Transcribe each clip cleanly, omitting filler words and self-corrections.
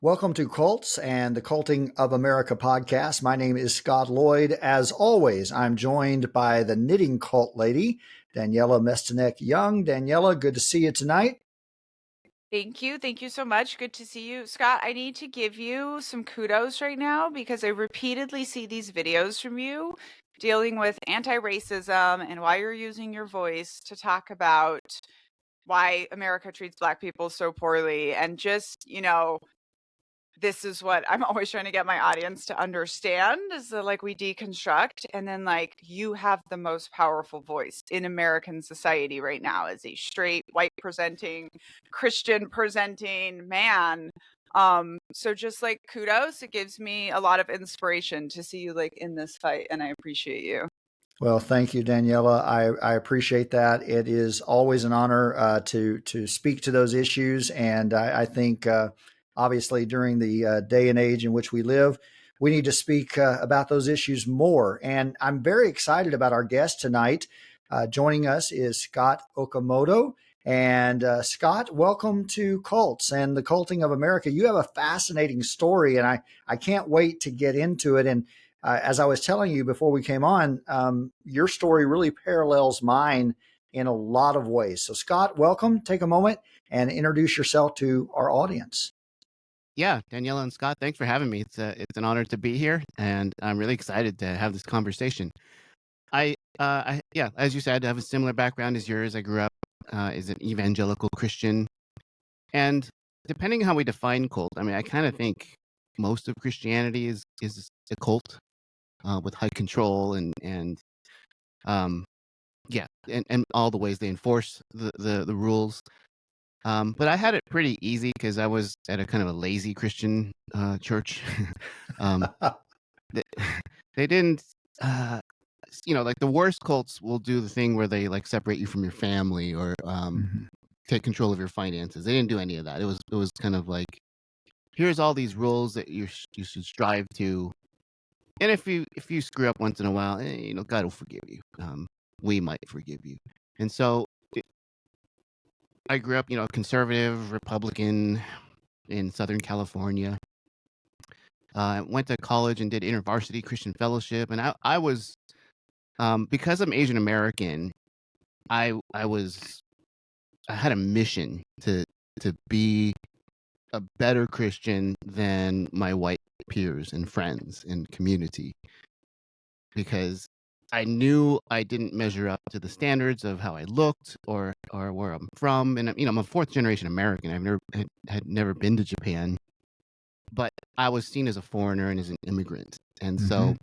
Welcome to Cults and the Culting of America podcast. My name is Scott Loyd. As always, I'm joined by the knitting cult lady, Daniella Mestyanek Young. Daniella, good to see you tonight. Thank you. Thank you so much. Good to see you. Scott, I need to give you some kudos right now because I repeatedly see these videos from you dealing with anti-racism and why you're using your voice to talk about why America treats Black people so poorly. And just, this is what I'm always trying to get my audience to understand is that we deconstruct, and then you have the most powerful voice in American society right now as a straight white presenting Christian presenting man. So just kudos. It gives me a lot of inspiration to see you in this fight, and I appreciate you. Well, thank you, Daniella. I appreciate that. It is always an honor to speak to those issues, and I think obviously during the day and age in which we live, we need to speak about those issues more. And I'm very excited about our guest tonight. Joining us is Scott Okamoto. And Scott, welcome to Cults and the Culting of America. You have a fascinating story, and I can't wait to get into it. And as I was telling you before we came on, your story really parallels mine in a lot of ways. So, Scott, welcome. Take a moment and introduce yourself to our audience. Yeah, Daniella and Scott, thanks for having me. It's an honor to be here, and I'm really excited to have this conversation. As you said, I have a similar background as yours. I grew up as an evangelical Christian, and depending how we define cult, I mean, I kind of think most of Christianity is a cult with high control and all the ways they enforce the rules. But I had it pretty easy because I was at a kind of a lazy Christian church. they, they didn't, like the worst cults will do the thing where they separate you from your family or take control of your finances. They didn't do any of that. It was kind of like, here's all these rules that you should strive to, and if you screw up once in a while, God will forgive you. We might forgive you, and so. I grew up, conservative, Republican in Southern California. Went to college and did InterVarsity Christian Fellowship, and I was, because I'm Asian American, I had a mission to be a better Christian than my white peers and friends and community, because I knew I didn't measure up to the standards of how I looked or where I'm from. And I'm a fourth generation American. I've never been to Japan, but I was seen as a foreigner and as an immigrant. And so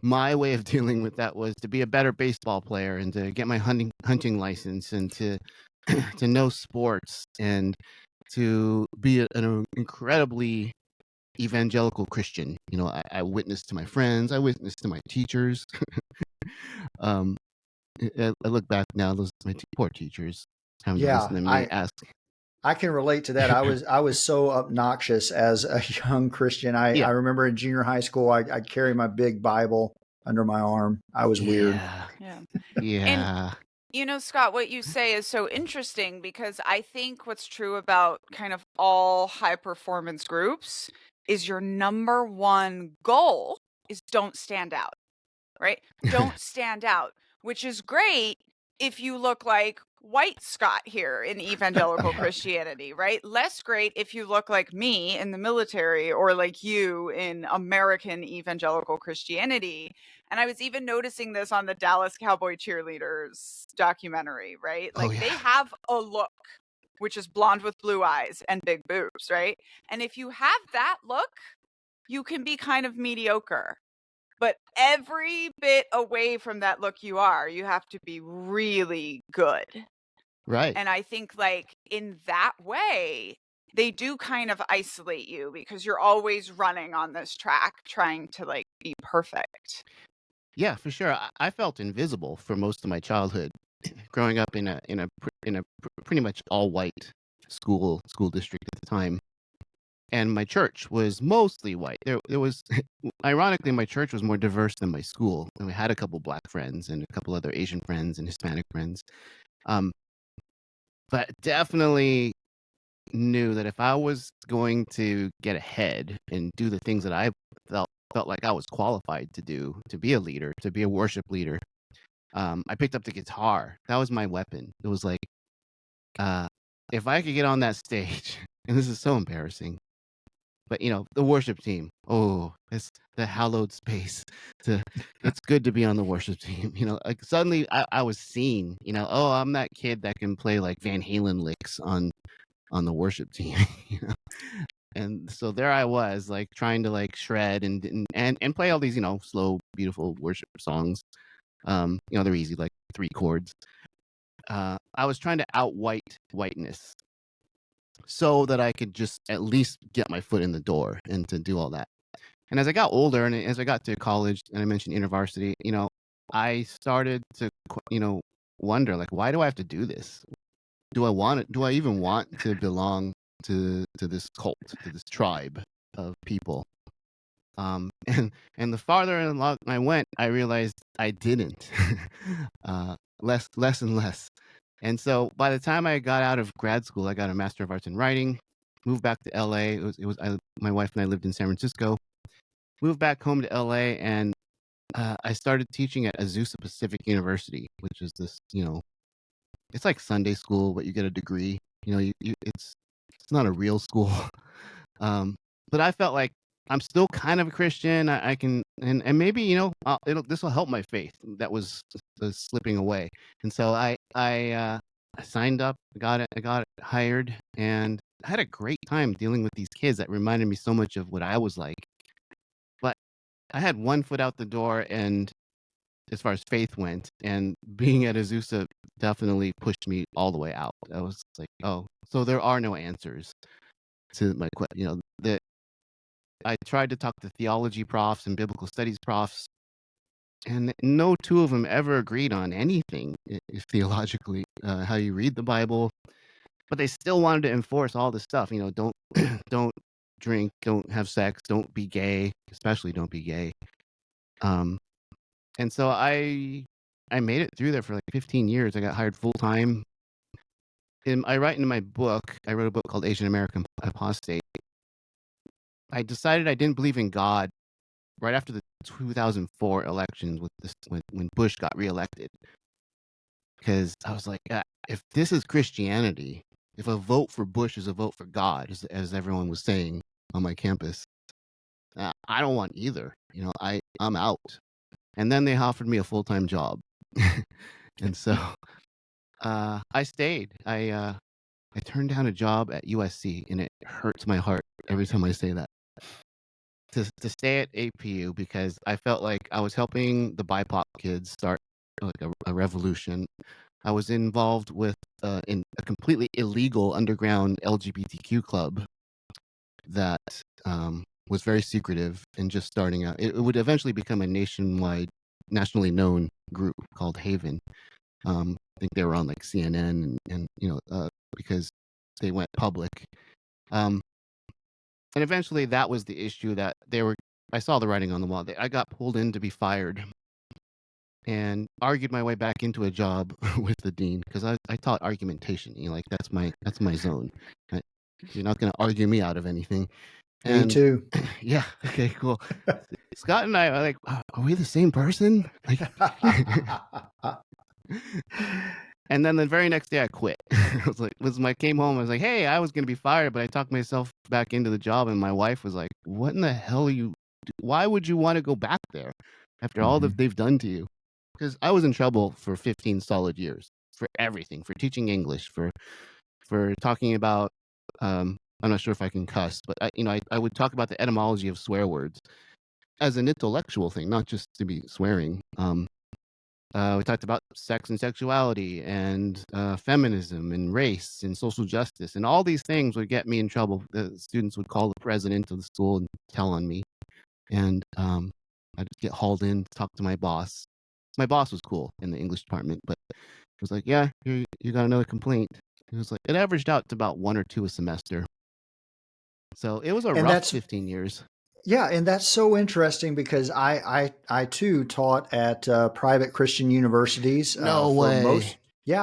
my way of dealing with that was to be a better baseball player and to get my hunting license and to to know sports and to be an incredibly evangelical Christian. I witnessed to my friends, I witnessed to my teachers. I look back now; those my poor teachers having to listen to me ask. I can relate to that. I was so obnoxious as a young Christian. I remember in junior high school, I'd carry my big Bible under my arm. I was weird. Yeah. And Scott, what you say is so interesting because I think what's true about kind of all high performance groups is your number one goal is don't stand out, right? Don't stand out, which is great if you look like white Scott here in evangelical Christianity, right? Less great if you look like me in the military or like you in American evangelical Christianity. And I was even noticing this on the Dallas Cowboy Cheerleaders documentary, right? They have a look, which is blonde with blue eyes and big boobs, right? And if you have that look, you can be kind of mediocre. But every bit away from that look you have to be really good. Right. And I think in that way, they do kind of isolate you because you're always running on this track trying to be perfect. Yeah, for sure. I felt invisible for most of my childhood, growing up in a pretty much all white school district at the time. And my church was mostly white. There was, ironically, my church was more diverse than my school. And we had a couple Black friends and a couple other Asian friends and Hispanic friends. But definitely knew that if I was going to get ahead and do the things that I felt like I was qualified to do, to be a leader, to be a worship leader, I picked up the guitar. That was my weapon. It was like, if I could get on that stage, and this is so embarrassing, but the worship team, oh, it's the hallowed space. It's good to be on the worship team. Like suddenly I was seen. Oh, I'm that kid that can play like Van Halen licks on the worship team. And so there I was, like trying to like shred and play all these slow, beautiful worship songs. They're easy, like 3 chords. I was trying to out-white whiteness so that I could just at least get my foot in the door and to do all that. And as I got older and as I got to college, and I mentioned InterVarsity, I started to, wonder, like, why do I have to do this? Do I even want to belong to this cult, to this tribe of people? And the farther along I went, I realized I didn't. Less and less. And so by the time I got out of grad school, I got a Master of Arts in Writing, moved back to LA. My wife and I lived in San Francisco, moved back home to LA, and I started teaching at Azusa Pacific University, which is this, it's like Sunday school, but you get a degree. It's not a real school. But I felt like I'm still kind of a Christian. I can, and maybe, this will help my faith that was slipping away. And so I signed up, I got hired, and I had a great time dealing with these kids that reminded me so much of what I was like. But I had one foot out the door, and as far as faith went, and being at Azusa definitely pushed me all the way out. I was like, oh, so there are no answers to my question. That I tried to talk to theology profs and biblical studies profs, and no 2 of them ever agreed on anything theologically, how you read the Bible. But they still wanted to enforce all this stuff. Don't don't drink, don't have sex, don't be gay, especially don't be gay. And so I made it through there for like 15 years. I got hired full time. And I wrote a book called Asian American Apostate. I decided I didn't believe in God right after the 2004 elections when Bush got reelected. Because I was like, if this is Christianity, if a vote for Bush is a vote for God, as everyone was saying on my campus, I don't want either. I'm out. And then they offered me a full-time job. And so I stayed. I turned down a job at USC, and it hurts my heart every time I say that. To stay at APU, because I felt like I was helping the BIPOC kids start like a revolution. I was involved with in a completely illegal underground LGBTQ club that was very secretive and just starting out. It would eventually become a nationally known group called Haven. I think they were on like CNN and because they went public. And eventually that was the issue that I saw the writing on the wall. I got pulled in to be fired and argued my way back into a job with the dean, because I taught argumentation. Like that's my zone. You're not going to argue me out of anything. Me too. Yeah. Okay, cool. Scott and I are like, are we the same person? Like, and then the very next day I quit. When I came home, I was like, hey, I was going to be fired, but I talked myself back into the job. And my wife was like, what in the hell why would you want to go back there after all that they've done to you? Because I was in trouble for 15 solid years for everything, for teaching English, for talking about, I'm not sure if I can cuss, but I would talk about the etymology of swear words as an intellectual thing, not just to be swearing. We talked about sex and sexuality and feminism and race and social justice, and all these things would get me in trouble. The students would call the president of the school and tell on me, and I'd get hauled in to talk to my boss. My boss was cool in the English department, but he was like, yeah, you got another complaint. It was like, it averaged out to about 1 or 2 a semester. So it was a rough 15 years. Yeah, and that's so interesting because I too taught at private Christian universities. No way.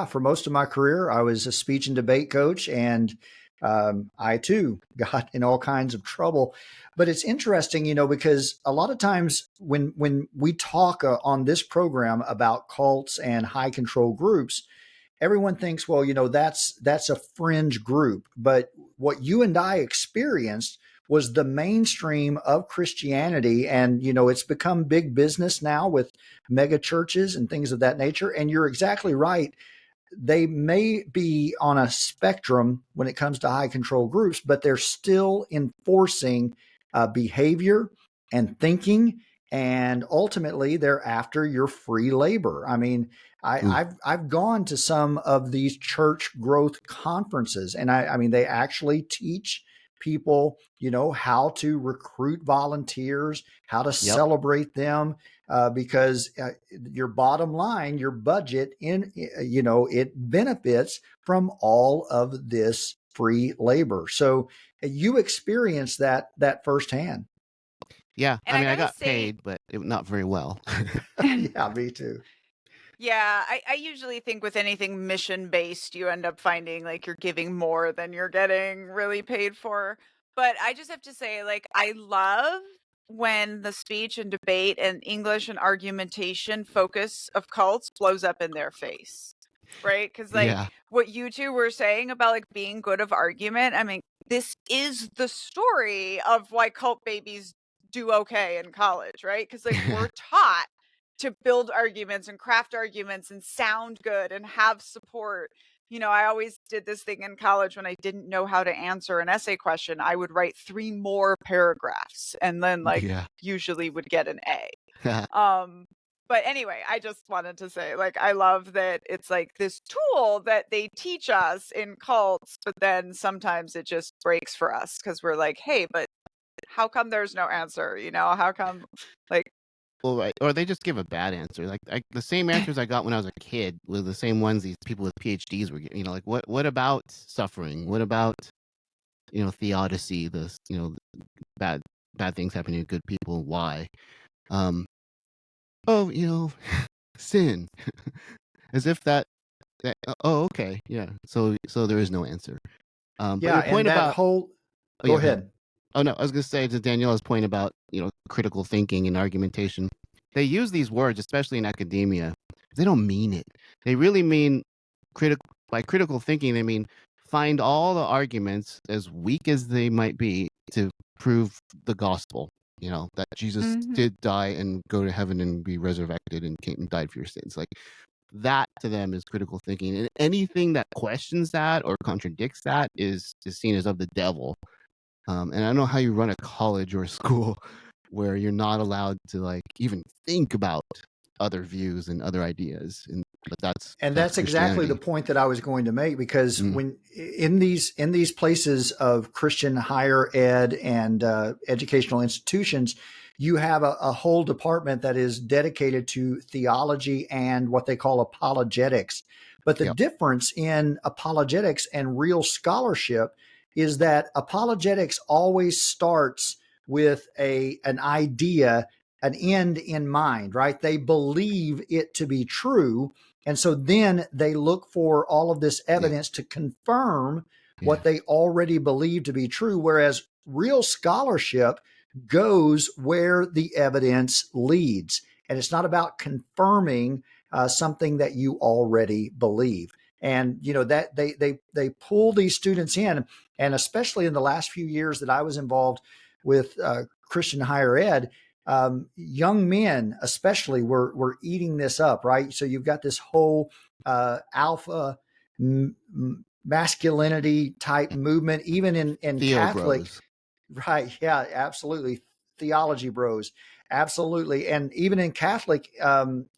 For most of my career, I was a speech and debate coach, and I too got in all kinds of trouble. But it's interesting, because a lot of times when we talk on this program about cults and high control groups, everyone thinks, well, that's a fringe group. But what you and I experienced was the mainstream of Christianity. And, it's become big business now with mega churches and things of that nature. And you're exactly right. They may be on a spectrum when it comes to high control groups, but they're still enforcing behavior and thinking. And ultimately, they're after your free labor. I mean, I've gone to some of these church growth conferences, and I mean they actually teach people, how to recruit volunteers, how to celebrate them, because your bottom line, your budget, it benefits from all of this free labor. So you experienced that firsthand. Yeah, And I mean, I gotta got say, paid, but not very well. Yeah, me too. yeah, I usually think with anything mission based, you end up finding like you're giving more than you're getting really paid for. But I just have to say, like, I love when the speech and debate and English and argumentation focus of cults blows up in their face. Right? Because, like, Yeah, what you two were saying about like being good of argument, I mean, this is the story of why cult babies do okay in college, right? Because, like, we're taught to build arguments and craft arguments and sound good and have support. I always did this thing in college when I didn't know how to answer an essay question. I would write 3 more paragraphs and then, like, yeah. usually would get an A. But anyway, I just wanted to say, like, I love that it's like this tool that they teach us in cults, but then sometimes it just breaks for us because we're like, hey, but how come there's no answer? How come, like, Well, right, or they just give a bad answer. Like the same answers I got when I was a kid were the same ones these people with PhDs were getting. Like what about suffering? What about theodicy? This bad bad things happening to good people. Why? Um. Oh, sin. As if that. Oh, okay, yeah. So there is no answer. But Yeah, your and point that about whole. oh Go yeah, go ahead. ahead. Oh no, I was gonna say to Daniella's point about critical thinking and argumentation. They use these words, especially in academia. They don't mean it. They really mean critical. By critical thinking, they mean find all the arguments, as weak as they might be, to prove the gospel. That Jesus mhm. did die and go to heaven and be resurrected and came and died for your sins. Like that to them is critical thinking, and anything that questions that or contradicts that is seen as of the devil. And I don't know how you run a college or a school where you're not allowed to like even think about other views and other ideas. But And that's that's exactly the Christianity. point that I was going to make, because Mm, when in these places of Christian higher ed and educational institutions, you have a whole department that is dedicated to theology and what they call apologetics. But the yep. difference in apologetics and real scholarship is that apologetics always starts with an idea, an end in mind, right? They believe it to be true, and so then they look for all of this Yeah. evidence to confirm what Yeah. they already believe to be true. Whereas real scholarship goes where the evidence leads. And it's not about confirming something that you already believe. And that they pull these students in, and especially in the last few years that I was involved with Christian higher ed, young men especially were eating this up, right? So you've got this whole alpha masculinity type movement, even in Theo Catholic. bros. Right. Yeah, absolutely. Theology bros. Absolutely. And even in Catholic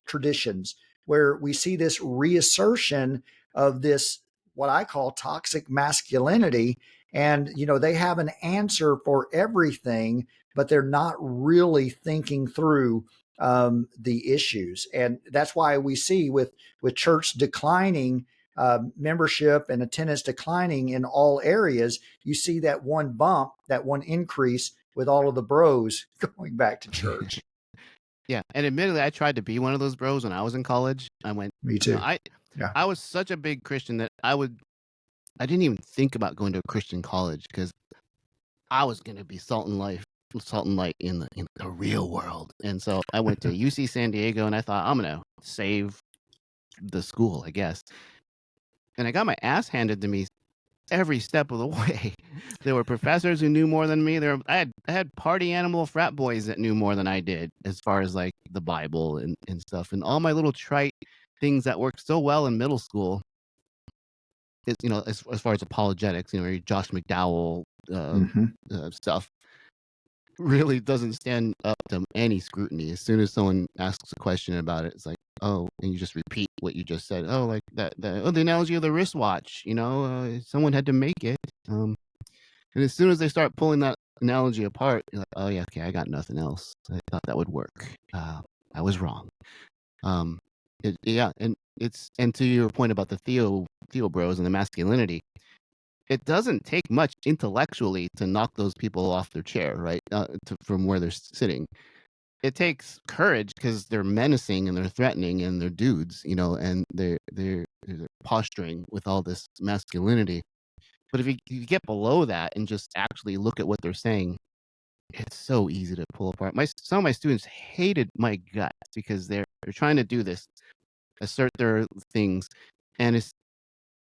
traditions, where we see this reassertion of this, what I call toxic masculinity. And, they have an answer for everything, but they're not really thinking through the issues. And that's why we see with church declining, membership and attendance declining in all areas, you see that one bump, that one increase with all of the bros going back to church. Yeah, and admittedly, I tried to be one of those bros when I was in college. I went, Me too. I Yeah. I was such a big Christian that I would I didn't even think about going to a Christian college because I was going to be salt and light in the real world. And so I went to UC San Diego, and I thought, I'm going to save the school, I guess. And I got my ass handed to me every step of the way. There were professors who knew more than me. I had party animal frat boys that knew more than I did, as far as like the Bible and stuff, and all my little trite things that worked so well in middle school. Is, as far as apologetics, your Josh McDowell stuff really doesn't stand up to any scrutiny. As soon as someone asks a question about it, it's like, oh, and you just repeat what you just said. Oh, like the analogy of the wristwatch. Someone had to make it. And as soon as they start pulling that analogy apart, you're like, oh yeah, okay, I got nothing else. I thought that would work. I was wrong. And to your point about the Theo bros and the masculinity, it doesn't take much intellectually to knock those people off their chair, right? From where they're sitting. It takes courage because they're menacing and they're threatening and they're dudes, and they're posturing with all this masculinity. But if you get below that and just actually look at what they're saying, it's so easy to pull apart. Some of my students hated my guts because they're trying to do this, assert their things, and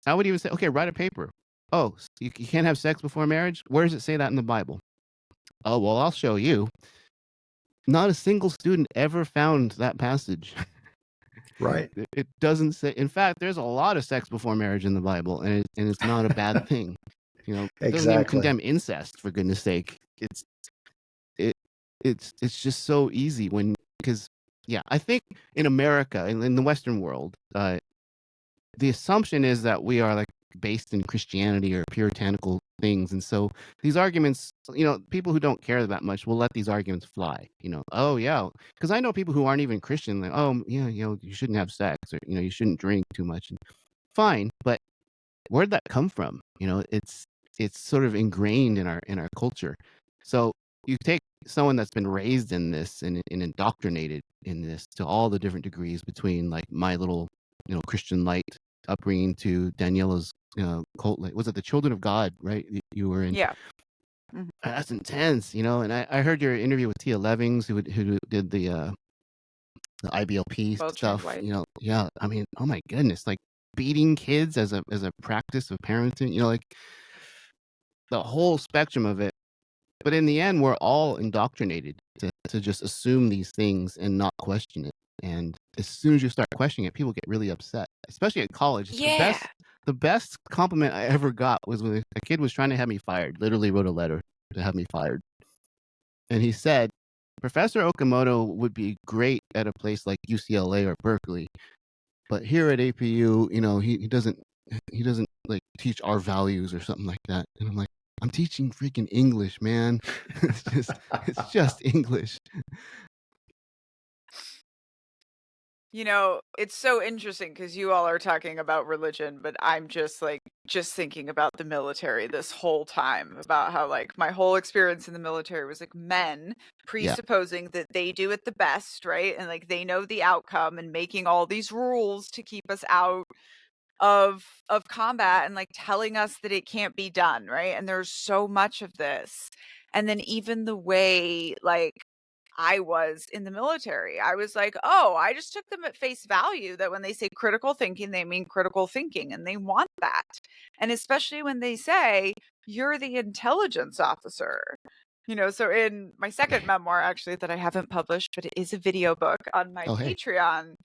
I would even say, okay, write a paper. Oh, you can't have sex before marriage? Where does it say that in the Bible? Oh, well, I'll show you. Not a single student ever found that passage. Right. It doesn't say. In fact, there's a lot of sex before marriage in the Bible, and it's not a bad thing. It doesn't even condemn incest, for goodness sake. It's just so easy because I think in America, in the Western world, the assumption is that we are like based in Christianity or puritanical things, and so these arguments, people who don't care that much will let these arguments fly. Oh yeah, because I know people who aren't even Christian, like, oh yeah, you shouldn't have sex, or you shouldn't drink too much. And fine, but where'd that come from? It's sort of ingrained in our culture. So you take someone that's been raised in this and indoctrinated in this to all the different degrees, between like my little Christian light upbringing to Daniella's cult. Was it the Children of God, right? You were in. Yeah. That's intense, and I heard your interview with Tia Levings, who did the IBLP stuff. Yeah. I mean, oh my goodness, like beating kids as a practice of parenting. Like the whole spectrum of it. But in the end, we're all indoctrinated to just assume these things and not question it. And as soon as you start questioning it, people get really upset, especially at college. Yeah. The best compliment I ever got was when a kid was trying to have me fired, literally wrote a letter to have me fired. And he said, Professor Okamoto would be great at a place like UCLA or Berkeley, but here at APU, he doesn't like teach our values or something like that. And I'm like, I'm teaching freaking English, man. It's just English. It's so interesting because you all are talking about religion, but I'm just thinking about the military this whole time, about how like my whole experience in the military was like men presupposing that they do it the best, right? And like they know the outcome and making all these rules to keep us out of combat and like telling us that it can't be done, right? And there's so much of this. And then even the way like I was in the military, I was like, oh, I just took them at face value that when they say critical thinking, they mean critical thinking and they want that. And especially when they say you're the intelligence officer. So in my second memoir, actually, that I haven't published, but it is a video book on my Patreon,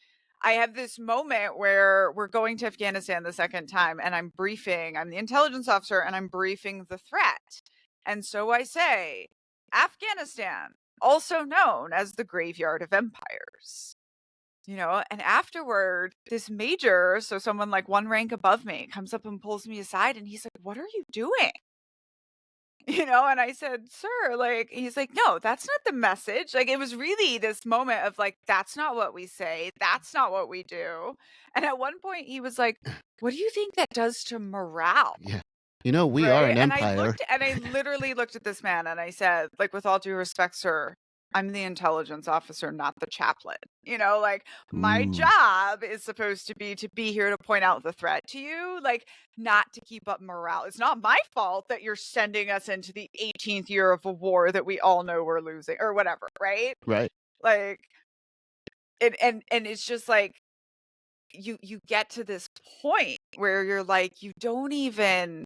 I have this moment where we're going to Afghanistan the second time and I'm the intelligence officer and I'm briefing the threat. And so I say, Afghanistan, also known as the graveyard of empires. And afterward, this major, so someone like one rank above me, comes up and pulls me aside and he's like, what are you doing? And I said, sir, like, he's like, no, that's not the message. Like, it was really this moment of like, that's not what we say. That's not what we do. And at one point he was like, what do you think that does to morale? Yeah. We are an empire. And I literally looked at this man and I said, like, with all due respect, sir, I'm the intelligence officer, not the chaplain. You know, like my Ooh, job is supposed to be here to point out the threat to you, like not to keep up morale. It's not my fault that you're sending us into the 18th year of a war that we all know we're losing or whatever, right? right. Like and it's just like you get to this point where you're like you don't even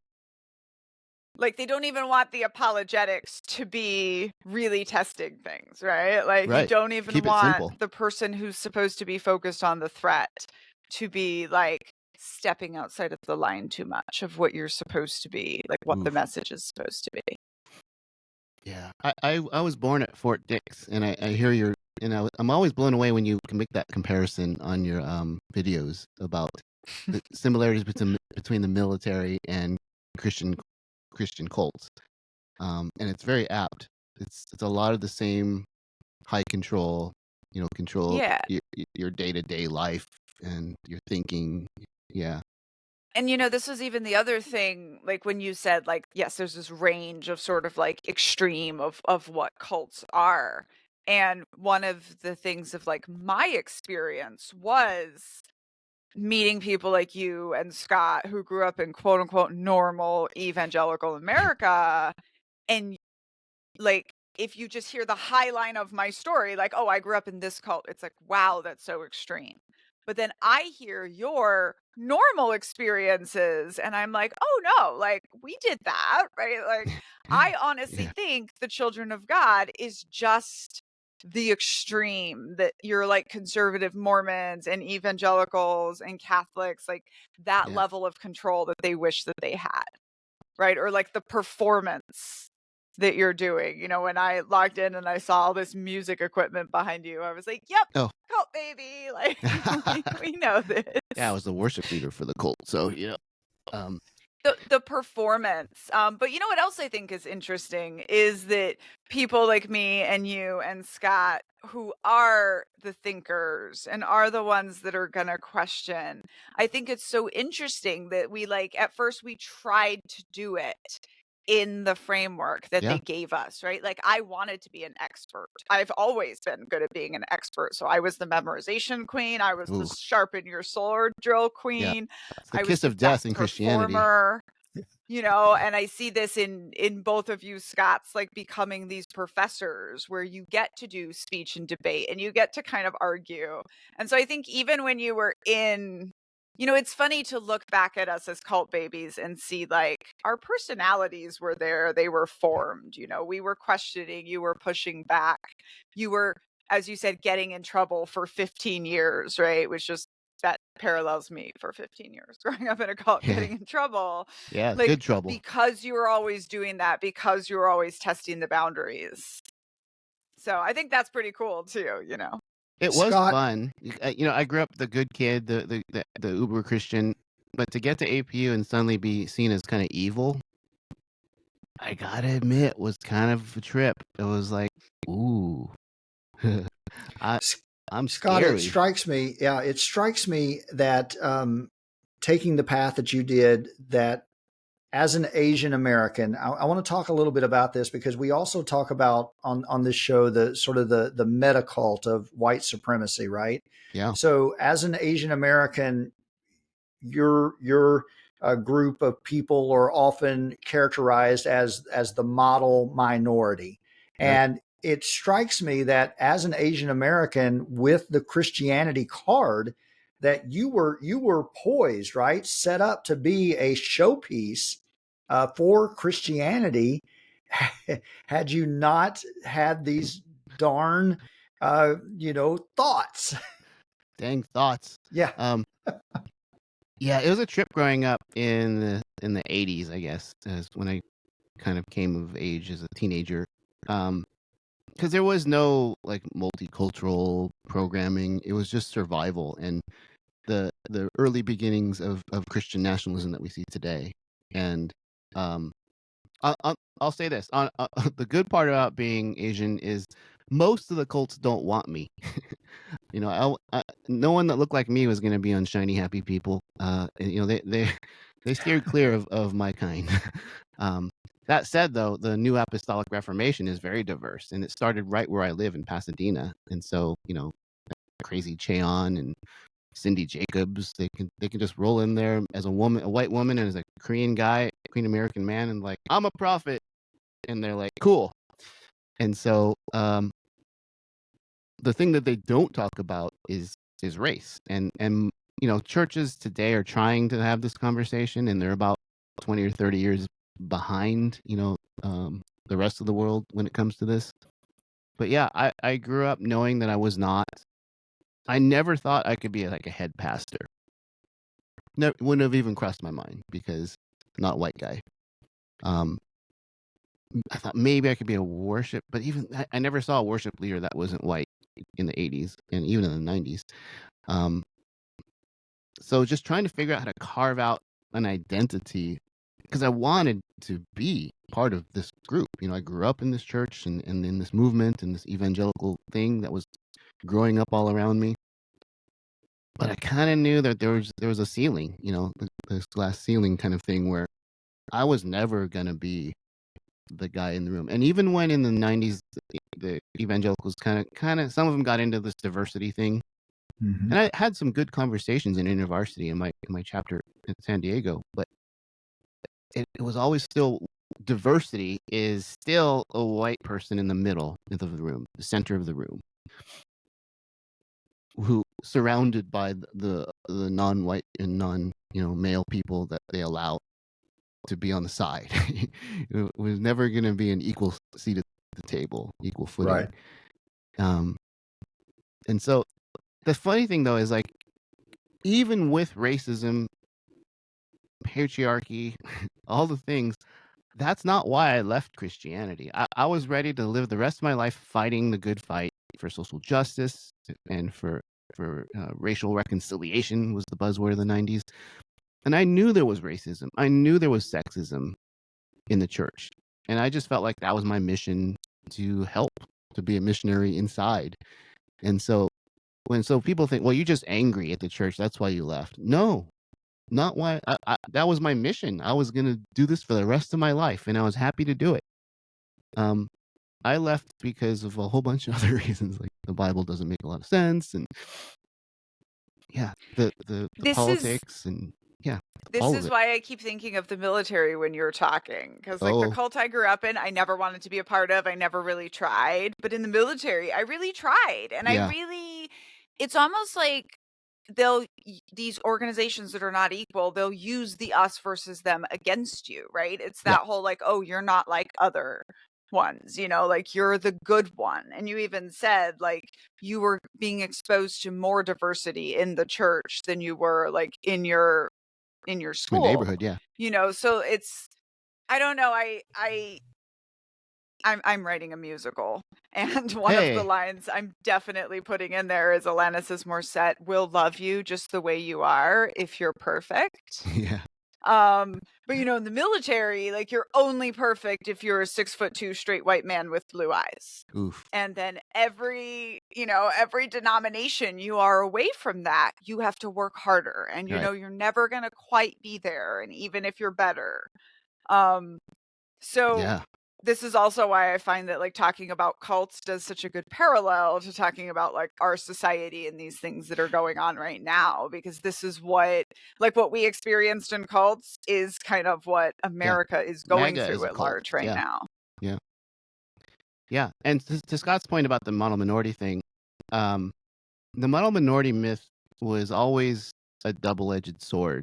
like they don't even want the apologetics to be really testing things, right? Like you Right. don't even Keep it want simple. the person who's supposed to be focused on the threat to be like stepping outside of the line too much of what you're supposed to be, like what the Oof. message is supposed to be. Yeah. I was born at Fort Dix, and I hear your, and I'm always blown away when you can make that comparison on your videos about the similarities between the military and Christian cults. And it's very apt. It's a lot of the same high control, control Yeah. your day-to-day life and your thinking. Yeah. And this was even the other thing, like when you said, like, yes, there's this range of sort of like extreme of what cults are. And one of the things of like my experience was meeting people like you and Scott who grew up in quote unquote normal evangelical America. And like, if you just hear the high line of my story, like, oh, I grew up in this cult, it's like, wow, that's so extreme. But then I hear your normal experiences and I'm like, oh no, like we did that, right? Like, I honestly Yeah. think the children of God is just the extreme that you're like conservative Mormons and evangelicals and Catholics, like that Yeah. level of control that they wish that they had, right? Or like the performance that you're doing. When I logged in and I saw all this music equipment behind you, I was like, yep, Oh. cult baby. Like we know this. Yeah, I was the worship leader for the cult. So, um The performance. But you know what else I think is interesting is that people like me and you and Scott who are the thinkers and are the ones that are gonna question. I think it's so interesting that we like at first we tried to do it in the framework that yeah. they gave us, right? Like I wanted to be an expert. I've always been good at being an expert. So I was the memorization queen. I was the Ooh. sharpen your sword drill Yeah. queen. It's the I was kiss the of death best in Christianity. performer, and I see this in both of you Scots, like becoming these professors where you get to do speech and debate and you get to kind of argue. And so I think even when you were in it's funny to look back at us as cult babies and see like our personalities were there, they were formed, we were questioning, you were pushing back, you were, as you said, getting in trouble for 15 years, right? Which just that parallels me for 15 years growing up in a cult, getting in trouble, Yeah, like good trouble. because you were always doing that, because you were always testing the boundaries. So I think that's pretty cool too. It was Scott, fun. I grew up the good kid, the uber Christian, but to get to APU and suddenly be seen as kind of evil, I gotta admit, was kind of a trip. It was like, ooh, I S- I'm Scott, it scary. strikes me. Yeah, it strikes me that taking the path that you did, that as an Asian American, I want to talk a little bit about this because we also talk about on this show the sort of the meta cult of white supremacy, right? Yeah, So, as an Asian American, your group of people are often characterized as the model minority, right. and it strikes me that as an Asian American with the Christianity card, that you were poised, right, set up to be a showpiece for Christianity. Had you not had these darn thoughts. Dang thoughts. Yeah. Um, yeah, it was a trip growing up in the 80s, I guess, as when I kind of came of age as a teenager. Because there was no like multicultural programming. It was just survival and the early beginnings of Christian nationalism that we see today. And um, I'll say this: the good part about being Asian is most of the cults don't want me. No one that looked like me was going to be on Shiny Happy People. And, they steered clear of my kind. um, That said, though, the New Apostolic Reformation is very diverse, and it started right where I live in Pasadena. And so, crazy Cheon and Cindy Jacobs, they can just roll in there as a woman, a white woman, and as a Korean guy, Korean American man, and like, I'm a prophet, and they're like, cool. And so, the thing that they don't talk about is race, and churches today are trying to have this conversation, and they're about 20 or 30 years behind the rest of the world when it comes to this. But yeah, I grew up knowing that I never thought I could be like a head pastor. Never, wouldn't have even crossed my mind, because not white guy. I thought maybe I could be a worship, but even I never saw a worship leader that wasn't white in the 80s and even in the 90s. So just trying to figure out how to carve out an identity, because I wanted to be part of this group. I grew up in this church and in this movement and this evangelical thing that was growing up all around me. But I kind of knew that there was a ceiling, this glass ceiling kind of thing, where I was never going to be the guy in the room. And even when in the 90s, the evangelicals kind of, some of them got into this diversity thing. Mm-hmm. And I had some good conversations in InterVarsity in my chapter in San Diego, but it was always still, diversity is still a white person in the middle of the room, the center of the room, who surrounded by the non-white and male people that they allow to be on the side. It was never going to be an equal seat at the table, equal footing. Right. And so the funny thing, though, is like, even with racism, patriarchy, all the things, that's not why I left Christianity. I was ready to live the rest of my life fighting the good fight for social justice and for racial reconciliation was the buzzword of the 90s. And I knew there was racism. I knew there was sexism in the church. And I just felt like that was my mission, to help, to be a missionary inside. And so when people think, well, you're just angry at the church, that's why you left. No, not why. That was my mission. I was going to do this for the rest of my life, and I was happy to do it. I left because of a whole bunch of other reasons, like the Bible doesn't make a lot of sense, and yeah, the politics, and yeah, This all of is it. why I keep thinking of the military when you're talking, because like the cult I grew up in, I never wanted to be a part of. I never really tried, but in the military, I really tried, and Yeah. it's almost like these organizations that are not equal, they'll use the us versus them against you, right? It's that whole like, oh, you're not like other ones, like you're the good one. And you even said like you were being exposed to more diversity in the church than you were like in your school, my neighborhood. Yeah. So it's, I don't know, I'm writing a musical, and one of the lines I'm definitely putting in there is Alanis Morissette will love you just the way you are if you're perfect. Yeah. But in the military, like you're only perfect if you're a 6'2" straight white man with blue eyes. Oof. And then every denomination you are away from that, you have to work harder, and you're never going to quite be there. And even if you're better, so Yeah. this is also why I find that like talking about cults does such a good parallel to talking about like our society and these things that are going on right now, because this is what we experienced in cults is kind of what America is going MAGA through is a at cult. large right now. Yeah. And to Scott's point about the model minority thing, the model minority myth was always a double-edged sword.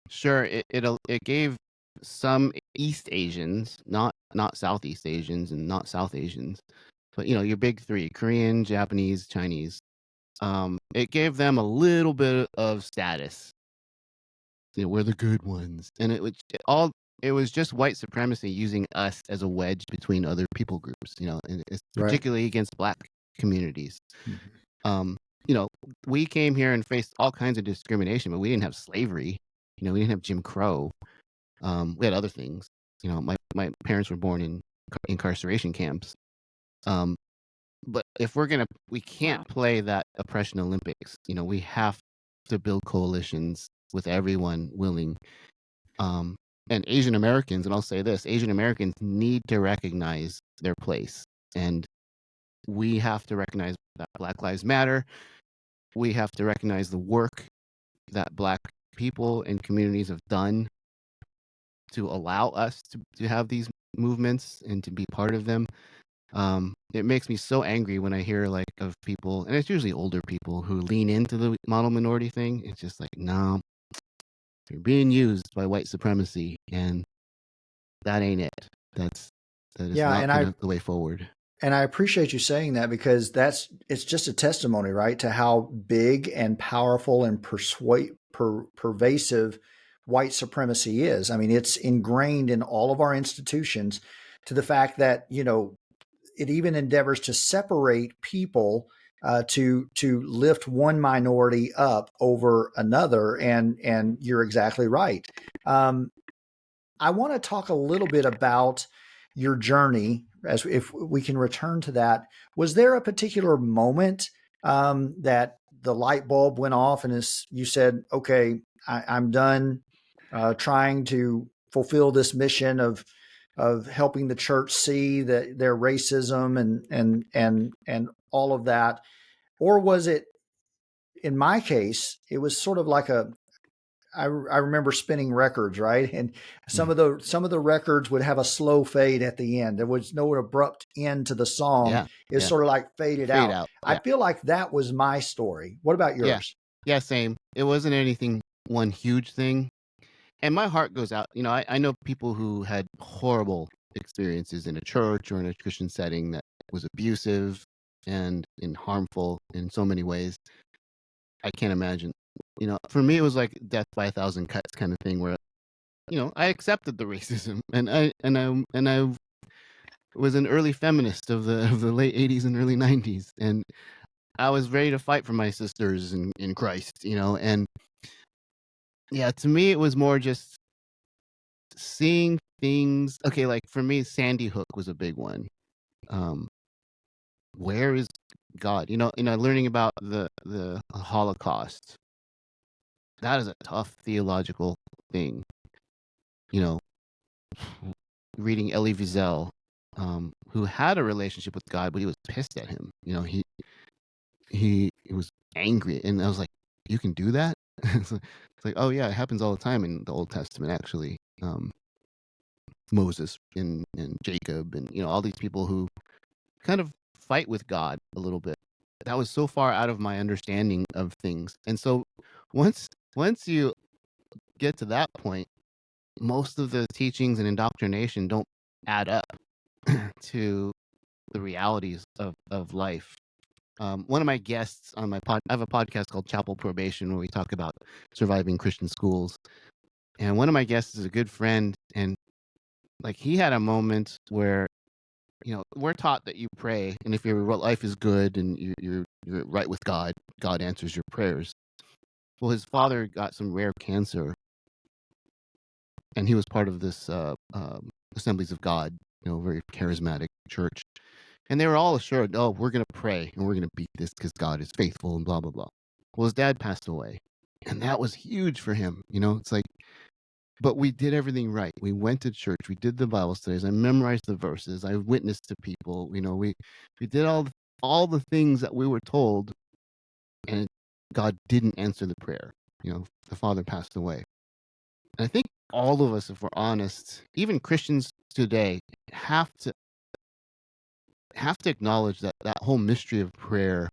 Sure, it gave some East Asians, not Southeast Asians and not South Asians, but your big three, Korean, Japanese, Chinese, it gave them a little bit of status. We're the good ones. And it was just white supremacy using us as a wedge between other people groups, and it's particularly against Black communities. Mm-hmm. We came here and faced all kinds of discrimination, but we didn't have slavery. We didn't have Jim Crow. We had other things. My parents were born in incarceration camps. But if we can't play that oppression Olympics. We have to build coalitions with everyone willing. and Asian Americans, and I'll say this, Asian Americans need to recognize their place. And we have to recognize that Black Lives Matter. We have to recognize the work that Black people and communities have done to allow us to have these movements and to be part of them. It makes me so angry when I hear like of people, and it's usually older people, who lean into the model minority thing. It's just like, no, you're being used by white supremacy, and that ain't it. That is Yeah, not the way forward. And I appreciate you saying that, because it's just a testimony, right, to how big and powerful and pervasive white supremacy is. I mean, it's ingrained in all of our institutions, to the fact that, it even endeavors to separate people, to lift one minority up over another. And you're exactly right. I want to talk a little bit about your journey, as if we can return to that. Was there a particular moment that the light bulb went off, and you said, "Okay, I'm done trying to fulfill this mission of helping the church see that their racism and all of that," or was it? In my case, it was sort of like I remember spinning records, right? And some of the records would have a slow fade at the end. There was no abrupt end to the song. Yeah, It was sort of like faded Fade out. out. I Yeah. feel like that was my story. What about Yeah. yours? Yeah, same. It wasn't anything, one huge thing. And my heart goes out. I know people who had horrible experiences in a church or in a Christian setting that was abusive and harmful in so many ways. I can't imagine. For me, it was like death by a thousand cuts kind of thing, where I accepted the racism, and I was an early feminist of the late '80s and early '90s, and I was ready to fight for my sisters in Christ, and yeah, to me it was more just seeing things. Okay, like for me, Sandy Hook was a big one. Where is God? Learning about the Holocaust. That is a tough theological thing. Reading Elie Wiesel, who had a relationship with God, but he was pissed at him. He was angry, and I was like, "You can do that?" It's like, oh yeah, it happens all the time in the Old Testament, actually. Moses and Jacob, and all these people who kind of fight with God a little bit. That was so far out of my understanding of things, and so once you get to that point, most of the teachings and indoctrination don't add up to the realities of life. One of my guests on my I have a podcast called Chapel Probation, where we talk about surviving Christian schools. And one of my guests is a good friend, and like he had a moment where, we're taught that you pray, and if your life is good and you're right with God, God answers your prayers. Well, his father got some rare cancer, and he was part of this Assemblies of God, very charismatic church. And they were all assured, oh, we're going to pray and we're going to beat this because God is faithful and blah, blah, blah. Well, his dad passed away, and that was huge for him. It's like, but we did everything right. We went to church. We did the Bible studies. I memorized the verses. I witnessed to people. We did all the things that we were told, and God didn't answer the prayer. The father passed away. And I think all of us, if we're honest, even Christians today, have to acknowledge that whole mystery of prayer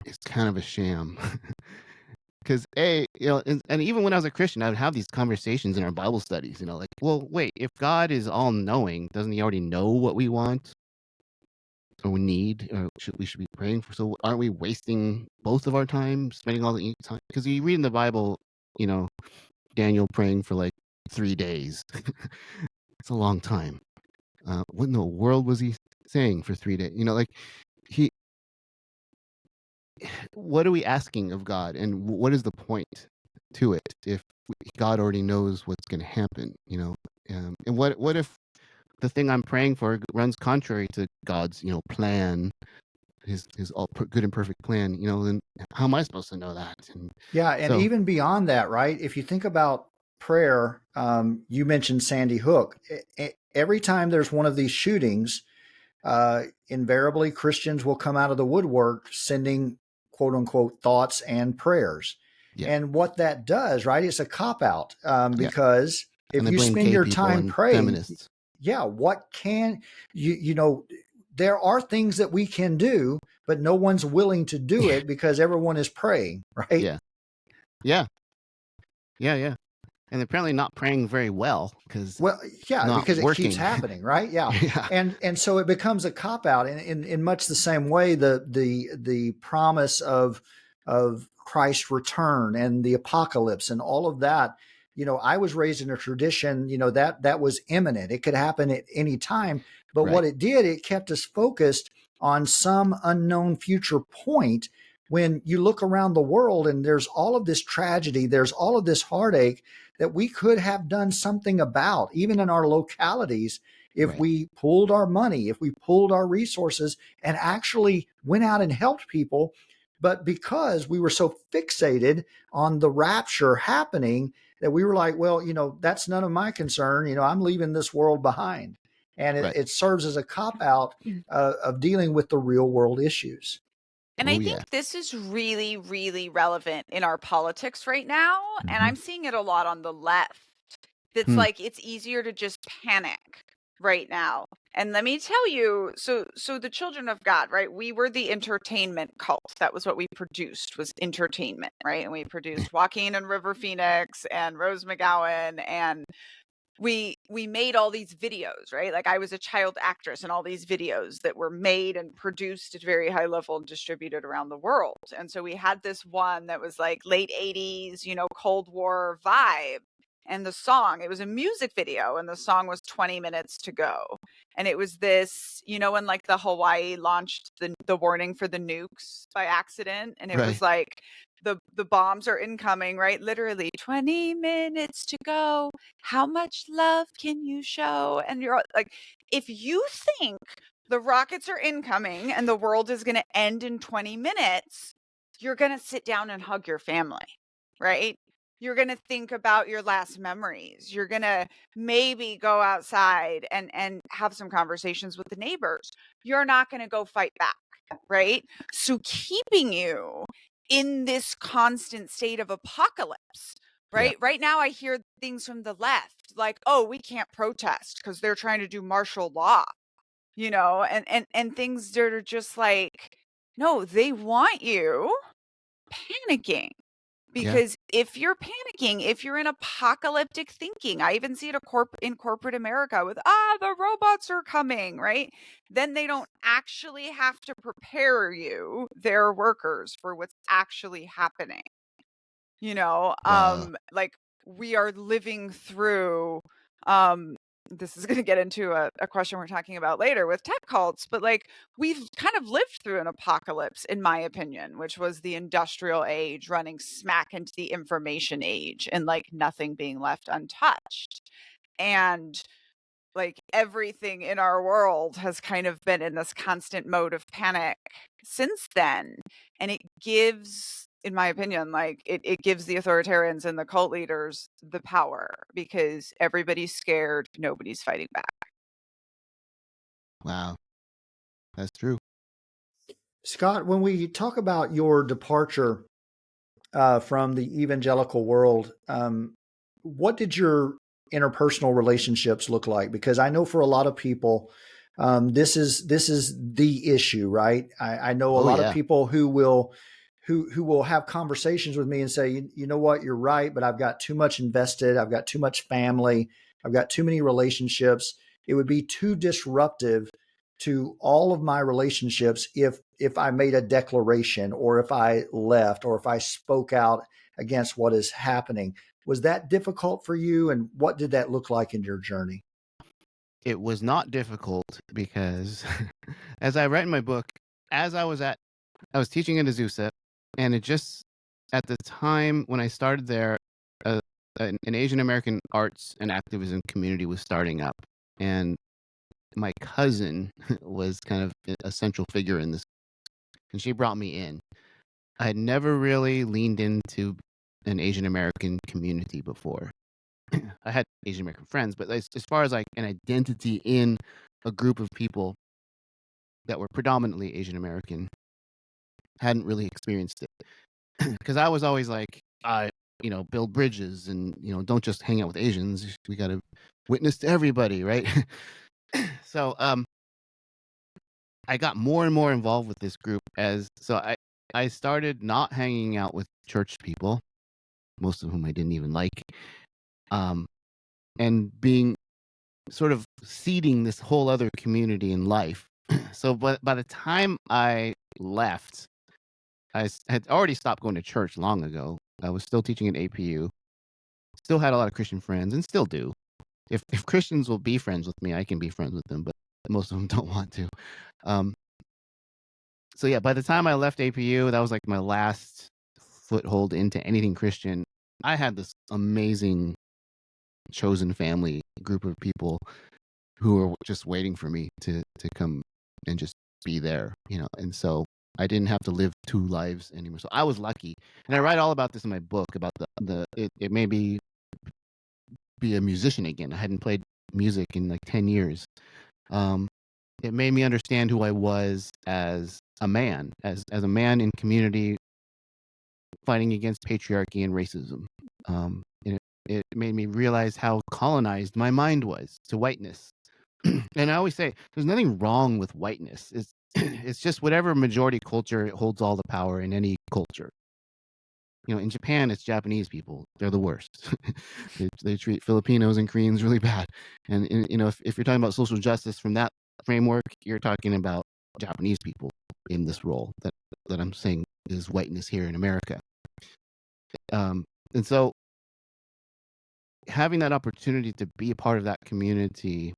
is kind of a sham. Because and even when I was a Christian, I would have these conversations in our Bible studies, like, well, wait, if God is all knowing, doesn't he already know what we want or we need, or we should be praying for? So aren't we wasting both of our time, spending all the time? Because you read in the Bible, Daniel praying for like 3 days. It's a long time. What in the world was he saying for 3 days? What are we asking of God, and what is the point to it if God already knows what's going to happen? And what if the thing I'm praying for runs contrary to God's plan, his all good and perfect plan? Then how am I supposed to know that? And even beyond that, right? If you think about prayer, you mentioned Sandy Hook. Every time there's one of these shootings, invariably Christians will come out of the woodwork sending quote unquote thoughts and prayers. Yeah. And what that does, right? It's a cop out Yeah. because if And they you blame spend gay your people time and praying, feminists. yeah, what can you know? There are things that we can do, but no one's willing to do it because everyone is praying, right? Yeah. Yeah. Yeah. Yeah. And apparently not praying very well because Well, yeah, not because it keeps working. happening, right? Yeah, Yeah. and so it becomes a cop out, and in much the same way, the promise of Christ's return and the apocalypse and all of that. You know, I was raised in a tradition, you know, that was imminent. It could happen at any time, but Right. what it did, it kept us focused on some unknown future point. When you look around the world and there's all of this tragedy, there's all of this heartache that we could have done something about, even in our localities, if Right. we pooled our money, if we pooled our resources and actually went out and helped people. But because we were so fixated on the rapture happening, that we were like, well, you know, that's none of my concern. You know, I'm leaving this world behind. And Right. it serves as a cop out of dealing with the real world issues. And Oh, I yeah. think this is really, really relevant in our politics right now. And I'm seeing it a lot on the left. It's Hmm. like it's easier to just panic right now. And let me tell you, so the children of God, right? We were the entertainment cult. That was what we produced, was entertainment, right? And we produced Joaquin and River Phoenix and Rose McGowan, and we made all these videos, right? Like I was a child actress in all these videos that were made and produced at very high level and distributed around the world. And so we had this one that was like late 80s, you know, Cold War vibe. And the song, it was a music video, and the song was 20 minutes to go. And it was this, you know, when like the Hawaii launched the warning for the nukes by accident, and it was Right. like the bombs are incoming, right? Literally 20 minutes to go. How much love can you show? And you're like, if you think the rockets are incoming and the world is going to end in 20 minutes, you're going to sit down and hug your family, right? You're going to think about your last memories. You're going to maybe go outside and have some conversations with the neighbors. You're not going to go fight back, right? So keeping you in this constant state of apocalypse, right? Yeah. Right now, I hear things from the left like, oh, we can't protest because they're trying to do martial law, you know, and things that are just like, no, they want you panicking. Yeah. Because if you're panicking, if you're in apocalyptic thinking, I even see it in corporate America with, the robots are coming, right? Then they don't actually have to prepare you, their workers, for what's actually happening. You know, Wow. like we are living through, this is going to get into a question we're talking about later with tech cults, but like we've kind of lived through an apocalypse, in my opinion, which was the industrial age running smack into the information age and like nothing being left untouched. And like everything in our world has kind of been in this constant mode of panic since then. And it gives, in my opinion, like it gives the authoritarians and the cult leaders the power because everybody's scared, nobody's fighting back. Wow. That's true. Scott, when we talk about your departure from the evangelical world, what did your interpersonal relationships look like? Because I know for a lot of people, this is the issue, right? I know a Oh, lot of yeah. people who will have conversations with me and say, you know what, you're right, but I've got too much invested, I've got too much family, I've got too many relationships. It would be too disruptive to all of my relationships if I made a declaration or if I left or if I spoke out against what is happening. Was that difficult for you, and what did that look like in your journey? It was not difficult because, as I write in my book, as I was teaching at Azusa, and it just, at the time when I started there, uh, an Asian American arts and activism community was starting up. And my cousin was kind of a central figure in this, and she brought me in. I had never really leaned into an Asian American community before. I had Asian American friends, but as far as like an identity in a group of people that were predominantly Asian American, hadn't really experienced it. Because I was always like, build bridges and, don't just hang out with Asians. We got to witness to everybody, right? So I got more and more involved with this group I started not hanging out with church people, most of whom I didn't even like, um, and being sort of seeding this whole other community in life. So by the time I left, had already stopped going to church long ago. I was still teaching at APU, still had a lot of Christian friends, and still do. If Christians will be friends with me, I can be friends with them, but most of them don't want to. Um, so yeah, by the time I left APU, that was like my last foothold into anything Christian. I had this amazing chosen family group of people who were just waiting for me to come and just be there, and so I didn't have to live two lives anymore. So I was lucky, and I write all about this in my book about it made me be a musician again. I hadn't played music in like 10 years. It made me understand who I was as a man, as a man in community fighting against patriarchy and racism. And it made me realize how colonized my mind was to whiteness. And I always say there's nothing wrong with whiteness. It's it's just whatever majority culture holds all the power in any culture. In Japan, it's Japanese people. They're the worst. They treat Filipinos and Koreans really bad. And if you're talking about social justice from that framework, you're talking about Japanese people in this role that I'm saying is whiteness here in America. And so having that opportunity to be a part of that community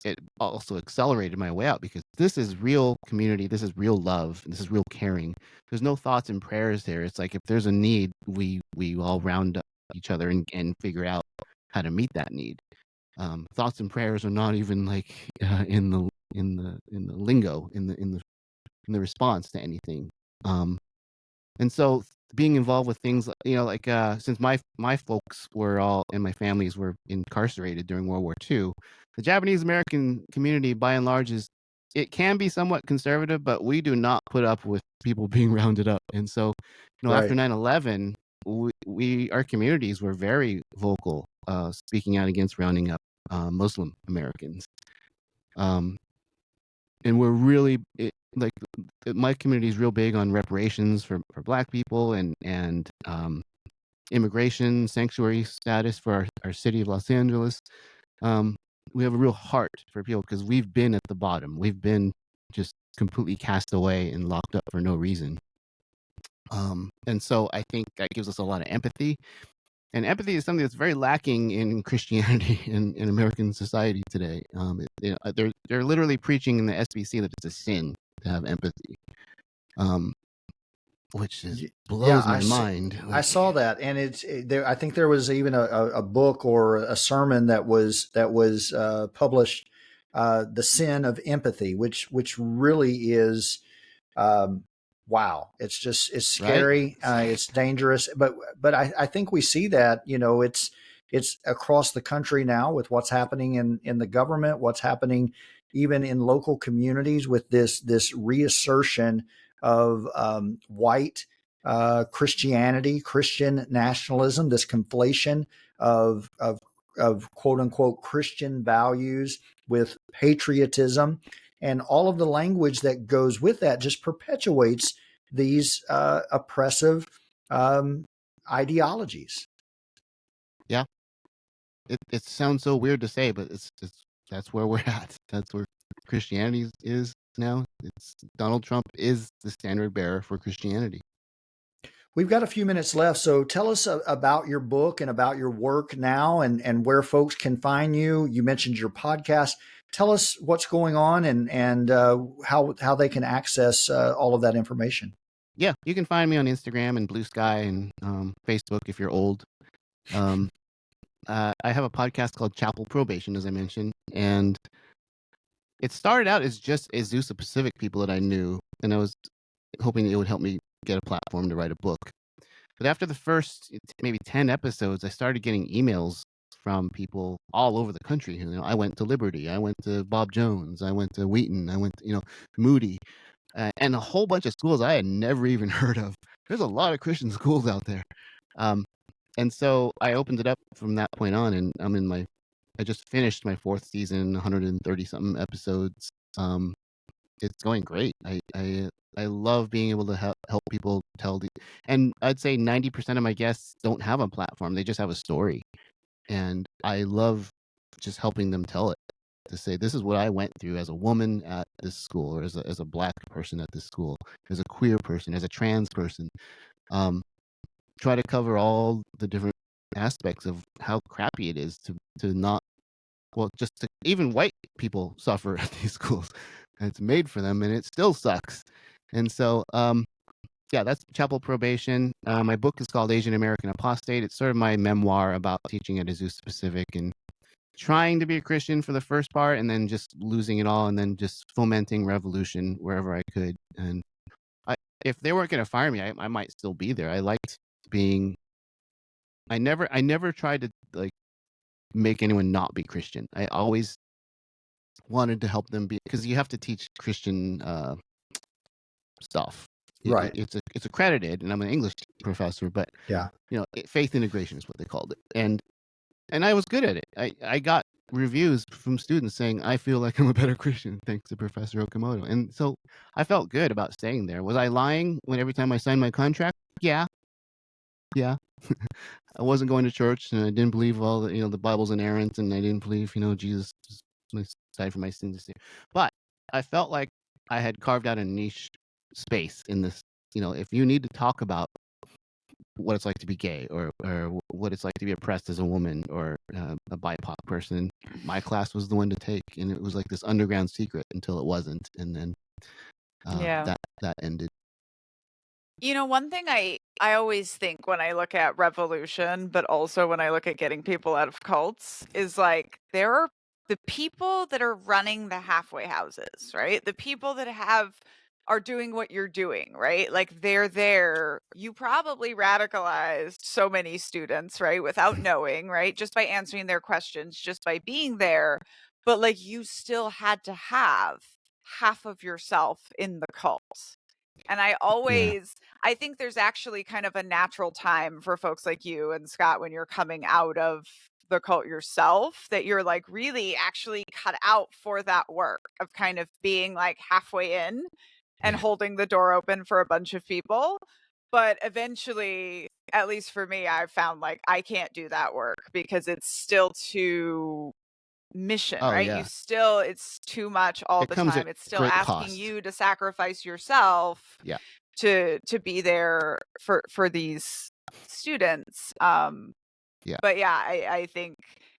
it also accelerated my way out, because this is real community, this is real love, and this is real caring. There's no thoughts and prayers there. It's like if there's a need, we all round up each other and figure out how to meet that need. Thoughts and prayers are not even like in the lingo, in the response to anything. And so being involved with things, since my folks were all, and my families were incarcerated during World War II, the Japanese American community, by and large, it can be somewhat conservative, but we do not put up with people being rounded up. And so, after Right. 9/11, our communities were very vocal, speaking out against rounding up Muslim Americans. And we're really my community is real big on reparations for Black people and immigration, sanctuary status for our city of Los Angeles. We have a real heart for people because we've been at the bottom. We've been just completely cast away and locked up for no reason. And so I think that gives us a lot of empathy. And empathy is something that's very lacking in Christianity in American society today. They're literally preaching in the SBC that it's a sin to have empathy, which blows my mind. I saw that, and there. I think there was even a book or a sermon that was published, "The Sin of Empathy," which really is. Wow, it's Right? scary, it's dangerous, but I think we see that it's across the country now with what's happening in the government, what's happening even in local communities with this reassertion of white Christianity, Christian nationalism, this conflation of quote unquote Christian values with patriotism, and all of the language that goes with that just perpetuates these oppressive ideologies. Yeah. It sounds so weird to say, but that's where we're at. That's where Christianity is now. Donald Trump is the standard bearer for Christianity. We've got a few minutes left, so tell us about your book and about your work now, and where folks can find you. You mentioned your podcast. Tell us what's going on and how they can access all of that information. Yeah, you can find me on Instagram and Blue Sky and Facebook if you're old. I have a podcast called Chapel Probation, as I mentioned, and it started out as just Azusa Pacific people that I knew, and I was hoping it would help me get a platform to write a book. But after the first maybe 10 episodes, I started getting emails from people all over the country. You know, I went to Liberty, I went to Bob Jones, I went to Wheaton, I went to, you know, Moody, and a whole bunch of schools I had never even heard of. There's a lot of Christian schools out there. And so I opened it up from that point on, and I just finished my 4th season, 130 something episodes. It's going great. I love being able to help people tell and I'd say 90% of my guests don't have a platform. They just have a story. And I love just helping them tell it, to say, this is what I went through as a woman at this school, or as a Black person at this school, as a queer person, as a trans person. Try to cover all the different aspects of how crappy it is to not, well, just to, even white people suffer at these schools. And it's made for them, and it still sucks. And so, yeah, that's Chapel Probation. My book is called Asian American Apostate. It's sort of my memoir about teaching at Azusa Pacific and trying to be a Christian for the first part, and then just losing it all, and then just fomenting revolution wherever I could. And if they weren't going to fire me, I might still be there. I liked being. I never tried to like make anyone not be Christian. I always wanted to help them be, because you have to teach Christian stuff. Right. It's accredited, and I'm an English professor, but Yeah. you know, faith integration is what they called it, and I was good at it. I got reviews from students saying, I feel like I'm a better Christian thanks to Professor Okamoto, and so I felt good about staying there. Was I lying when every time I signed my contract? Yeah. I wasn't going to church, and I didn't believe all the, you know, the Bible's inerrant, and I didn't believe, you know, Jesus died for my sins. But I felt like I had carved out a niche space in this. You know, if you need to talk about what it's like to be gay, or what it's like to be oppressed as a woman, or a BIPOC person, my class was the one to take, and it was like this underground secret until it wasn't, and then Yeah. that ended. You know, one thing I always think when I look at revolution, but also when I look at getting people out of cults, is like there are the people that are running the halfway houses, right? The people that are doing what you're doing, right? Like they're there. You probably radicalized so many students, right? Without knowing, right? Just by answering their questions, just by being there. But like you still had to have half of yourself in the cult. And I think there's actually kind of a natural time for folks like you and Scott when you're coming out of the cult yourself, that you're like really actually cut out for that work of kind of being like halfway in and holding the door open for a bunch of people. But eventually, at least for me, I've found like I can't do that work because it's still too mission, Oh right? yeah, It's too much all the comes time. at It's still great asking cost. you to sacrifice yourself Yeah. to be there for these students. Yeah. But yeah, I think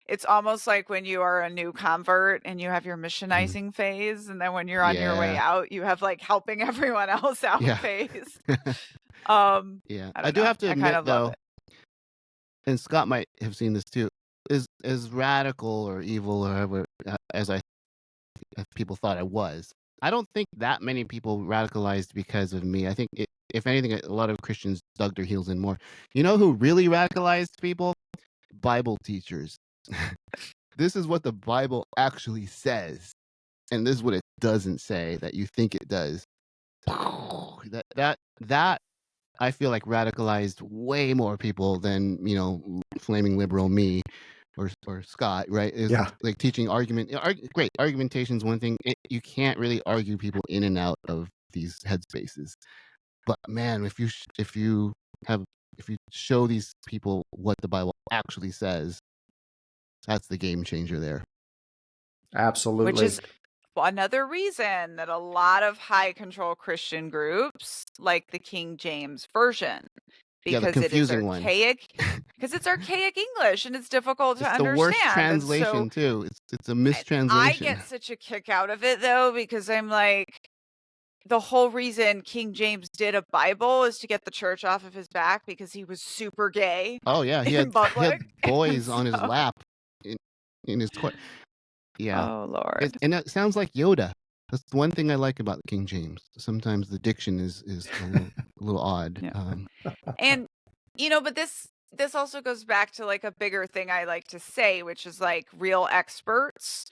it's almost like when you are a new convert and you have your missionizing phase, and then when you're on your way Yeah. out, you have like helping everyone else out Yeah. phase. Yeah. I I don't do know. have to I admit, kind of love though, and Scott might have seen this too, as radical or evil or however, as people thought I was. I don't think that many people radicalized because of me. I think, if anything, a lot of Christians dug their heels in more. You know who really radicalized people? Bible teachers. This is what the Bible actually says, and this is what it doesn't say that you think it does. That I feel like radicalized way more people than, you know, flaming liberal me or Scott, right? Is Yeah. like teaching argument. Great, argumentation is one thing. You can't really argue people in and out of these headspaces. But man, if you show these people what the Bible actually says, that's the game changer there. Absolutely. which is another reason that a lot of high control Christian groups like the King James Version, Yeah, the because it is confusing one. archaic, because it's archaic English and it's difficult to It's the understand. worst And translation too. It's a I mistranslation. get such a kick out of it though, because I'm like, the whole reason King James did a Bible is to get the church off of his back because he was super gay Oh yeah, he in had public. boys And on his so- lap in his court. Yeah, Oh Lord. and it sounds like Yoda. That's the one thing I like about King James. Sometimes the diction is a little odd. Yeah. And But this also goes back to like a bigger thing I like to say, which is like real experts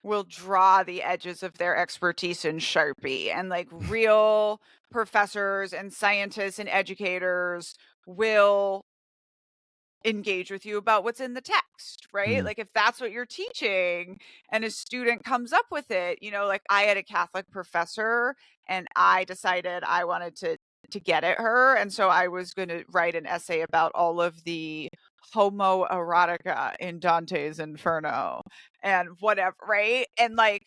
will draw the edges of their expertise in Sharpie, and like real professors and scientists and educators will engage with you about what's in the text, right? Mm. Like if that's what you're teaching and a student comes up with it, like I had a Catholic professor and I decided I wanted to get at her, and so I was going to write an essay about all of the homoerotica in Dante's Inferno and whatever, right? And like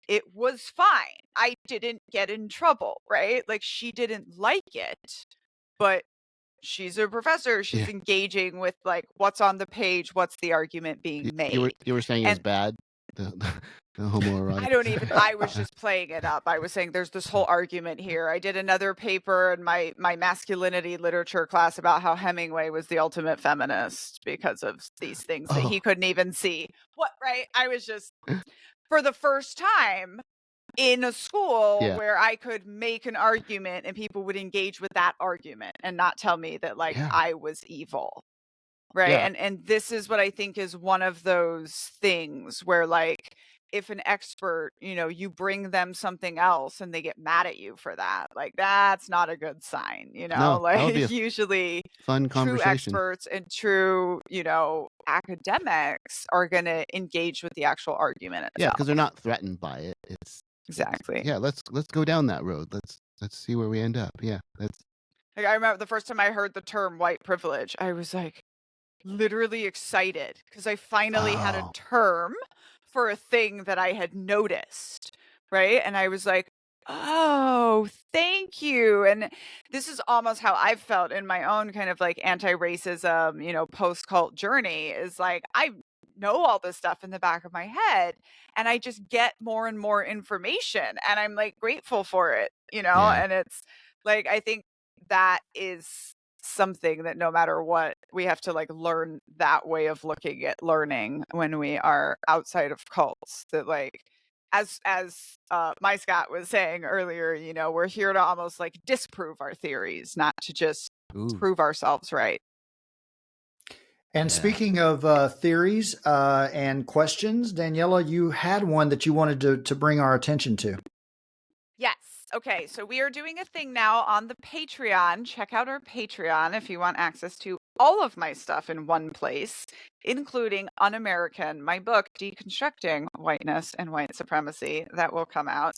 it was fine. I didn't get in trouble, right? Like she didn't like it, but she's a professor. She's Yeah. engaging with like what's on the page, what's the argument being made. You were saying it was And bad, the homoerotic. I was just playing it up. I was saying there's this whole argument here. I did another paper in my masculinity literature class about how Hemingway was the ultimate feminist because of these things that he Oh, couldn't even see. What, right? I was just, for the first time in a school yeah, where I could make an argument and people would engage with that argument and not tell me that like yeah, I was evil. Right. yeah. And this is what I think is one of those things where like if an expert, you bring them something else and they get mad at you for that, like that's not a good sign, No, that would be like a usually fun true conversation. experts and true, academics are going to engage with the actual argument Yeah, itself. because they're not threatened by it. Exactly. Yeah. Let's go down that road. Let's see where we end up. Yeah, that's Like I remember the first time I heard the term white privilege, I was like literally excited because I finally had a oh term for a thing that I had noticed, right? And I was like, "Oh, thank you." And this is almost how I've felt in my own kind of like anti-racism, post-cult journey is like I know all this stuff in the back of my head and I just get more and more information and I'm like grateful for it, yeah, and it's like I think that is something that no matter what, we have to like learn that way of looking at learning when we are outside of cults. That like as my Scott was saying earlier, we're here to almost like disprove our theories, not to just ooh, prove ourselves right. And yeah. speaking of theories and questions, Daniela, you had one that you wanted to bring our attention to. Yes. Okay. So we are doing a thing now on the Patreon. Check out our Patreon if you want access to all of my stuff in one place, including Un American, my book, Deconstructing Whiteness and White Supremacy, that will come out.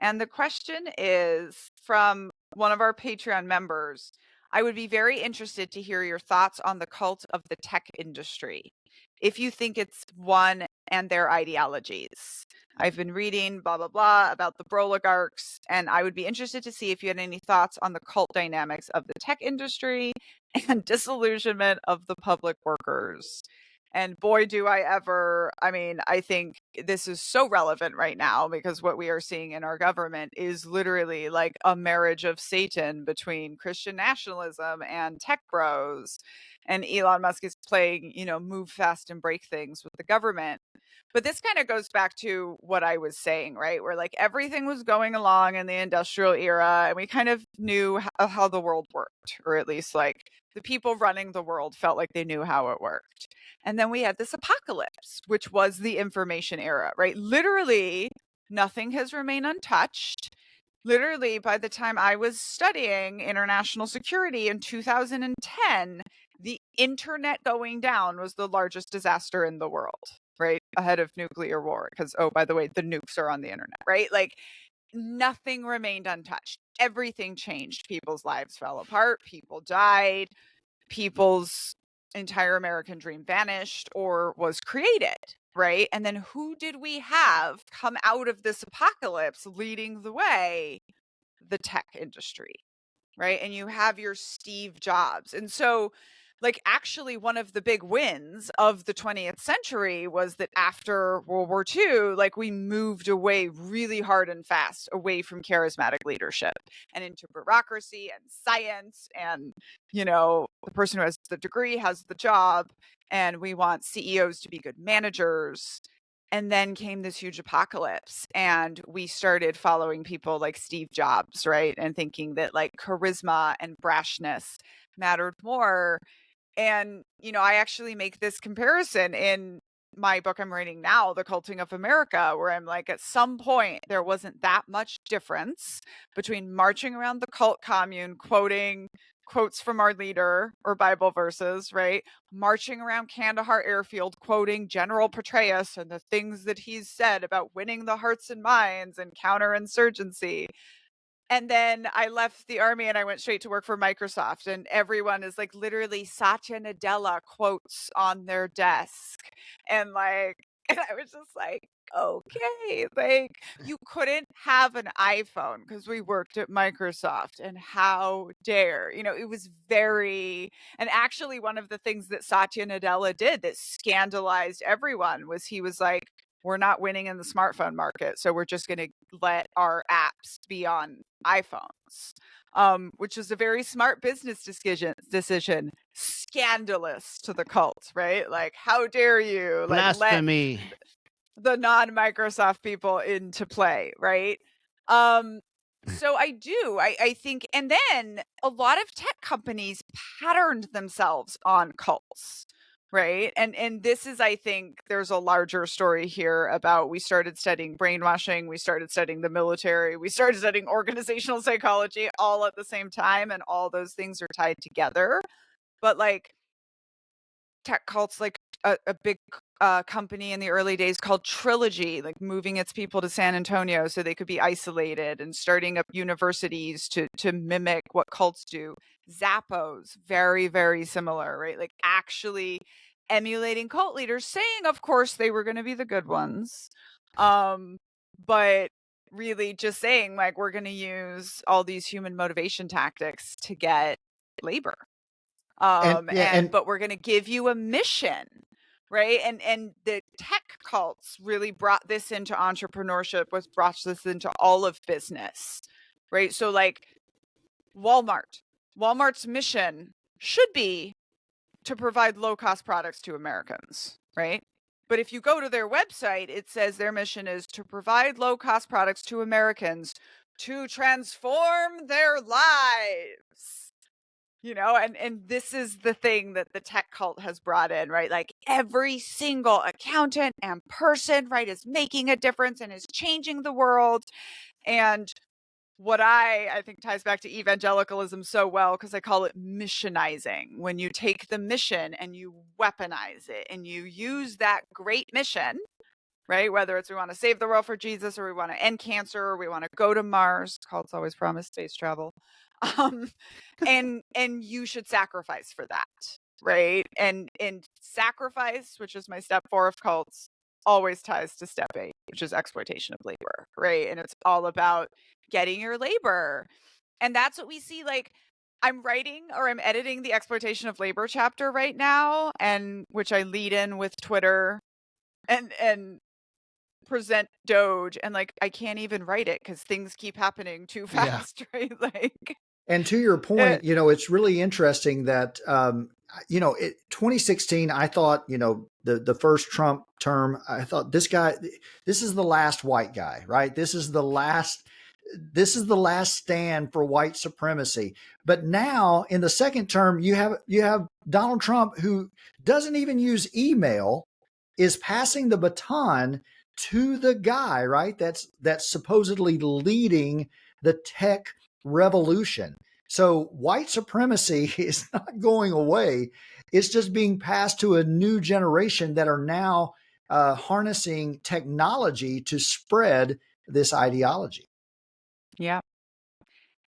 And the question is from one of our Patreon members. I would be very interested to hear your thoughts on the cult of the tech industry, if you think it's one and their ideologies. I've been reading blah, blah, blah about the Broligarchs, and I would be interested to see if you had any thoughts on the cult dynamics of the tech industry and disillusionment of the public workers. And boy, do I ever, I mean, I think this is so relevant right now because what we are seeing in our government is literally like a marriage of Satan between Christian nationalism and tech bros. And Elon Musk is playing, move fast and break things with the government. But this kind of goes back to what I was saying, right? Where like everything was going along in the industrial era and we kind of knew how the world worked, or at least like the people running the world felt like they knew how it worked. And then we had this apocalypse, which was the information era, right? Literally, nothing has remained untouched. Literally, by the time I was studying international security in 2010, the internet going down was the largest disaster in the world, right? Ahead of nuclear war. Because, oh, by the way, the nukes are on the internet, right? Like, nothing remained untouched. Everything changed. People's lives fell apart. People died. People's entire American dream vanished or was created, right? And then who did we have come out of this apocalypse leading the way? The tech industry, right? And you have your Steve Jobs. And so, like, actually, one of the big wins of the 20th century was that after World War II, like, we moved away really hard and fast away from charismatic leadership and into bureaucracy and science. And, the person who has the degree has the job. And we want CEOs to be good managers. And then came this huge apocalypse, and we started following people like Steve Jobs, right? And thinking that like charisma and brashness mattered more. And, I actually make this comparison in my book I'm writing now, The Culting of America, where I'm like, at some point, there wasn't that much difference between marching around the cult commune, quoting quotes from our leader or Bible verses, right? Marching around Kandahar airfield, quoting General Petraeus and the things that he's said about winning the hearts and minds and counterinsurgency. And then I left the army and I went straight to work for Microsoft, and everyone is like literally Satya Nadella quotes on their desk. And like, and I was just like, okay, like you couldn't have an iPhone because we worked at Microsoft, and how dare, it was very, and actually one of the things that Satya Nadella did that scandalized everyone was he was like, we're not winning in the smartphone market, so we're just going to let our apps be on iPhones, which was a very smart business decision. Scandalous to the cult, right? Like, how dare you like let Blasphemy. the non-Microsoft people into play, right? So I think, and then a lot of tech companies patterned themselves on cults, right? And this is, I think there's a larger story here about, we started studying brainwashing, we started studying the military, we started studying organizational psychology all at the same time, and all those things are tied together. But like, tech cults, like a big company in the early days called Trilogy, like moving its people to San Antonio so they could be isolated, and starting up universities to mimic what cults do. Zappos, very, very similar, right? Like actually emulating cult leaders, saying, of course, they were going to be the good ones. But really just saying, like, we're going to use all these human motivation tactics to get labor. But we're going to give you a mission, right? And the tech cults really brought this into entrepreneurship, brought this into all of business, right? So like Walmart's mission should be to provide low-cost products to Americans, right? But if you go to their website, it says their mission is to provide low-cost products to Americans to transform their lives. And this is the thing that the tech cult has brought in, right? Like every single accountant and person, right, is making a difference and is changing the world. And what I think ties back to evangelicalism so well, because I call it missionizing. When you take the mission and you weaponize it and you use that great mission, right? Whether it's we want to save the world for Jesus, or we want to end cancer, or we want to go to Mars. Cults always promise space travel. And you should sacrifice for that, right? And sacrifice, which is my step 4 of cults, always ties to step 8, which is exploitation of labor, right? And it's all about getting your labor. And that's what we see. Like, I'm editing the exploitation of labor chapter right now, and which I lead in with Twitter and present Doge, and like I can't even write it because things keep happening too fast, right? Like, and to your point, it's really interesting that 2016, I thought, the first Trump term, I thought this is the last white guy, right? This is the last stand for white supremacy. But now in the second term, you have Donald Trump, who doesn't even use email, is passing the baton to the guy, right? That's supposedly leading the tech revolution. So white supremacy is not going away. It's just being passed to a new generation that are now harnessing technology to spread this ideology. yeah.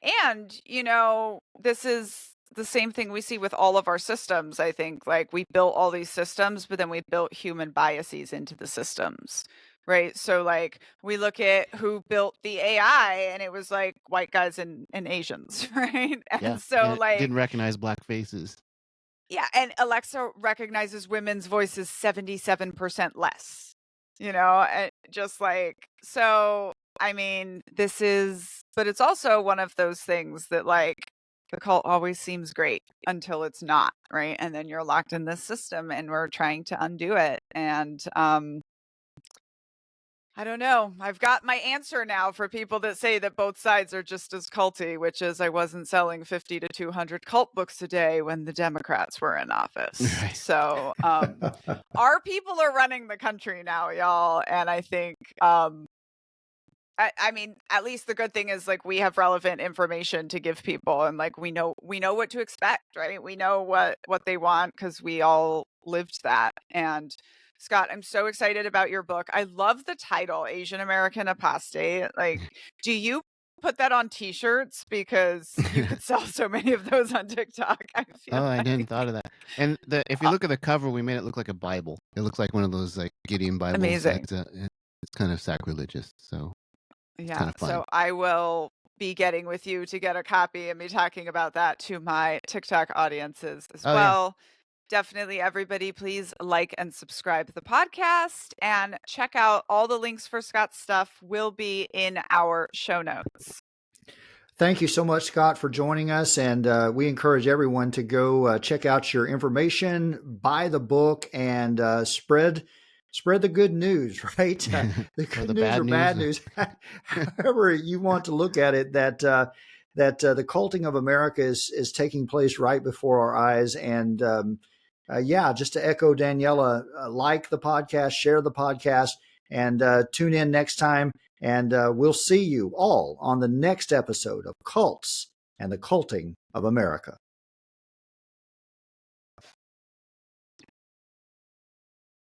And, this is the same thing we see with all of our systems. I think, like, we built all these systems, but then we built human biases into the systems, right? So, like, we look at who built the AI, and it was like white guys and Asians, right? And so, like, didn't recognize black faces. Yeah, and Alexa recognizes women's voices 77% less, and just like, so, I mean, but it's also one of those things that, like, the cult always seems great until it's not, right? And then you're locked in this system, and we're trying to undo it. And I don't know. I've got my answer now for people that say that both sides are just as culty, which is I wasn't selling 50 to 200 cult books a day when the Democrats were in office. Right. So our people are running the country now, y'all. And I think, I mean, at least the good thing is like we have relevant information to give people, and like we know what to expect, right? We know what they want because we all lived that. And Scott, I'm so excited about your book. I love the title, Asian American Apostate. Like, do you put that on t-shirts? Because you could sell so many of those on TikTok, I feel Oh, I like. didn't thought of that. And if you look at the cover, we made it look like a Bible. It looks like one of those like Gideon Bibles. Amazing. It's kind of sacrilegious, so it's Yeah, kind of fun. so I will be getting with you to get a copy and be talking about that to my TikTok audiences as Oh, yeah. well. Definitely, everybody, please like and subscribe to the podcast and check out all the links for Scott's stuff will be in our show notes. Thank you so much, Scott, for joining us. And we encourage everyone to go check out your information, buy the book, and spread the good news, right? The good news or bad news, however you want to look at it, that the culting of America is taking place right before our eyes. And yeah, just to echo Daniella, like the podcast, share the podcast, and tune in next time. And we'll see you all on the next episode of Cults and the Culting of America.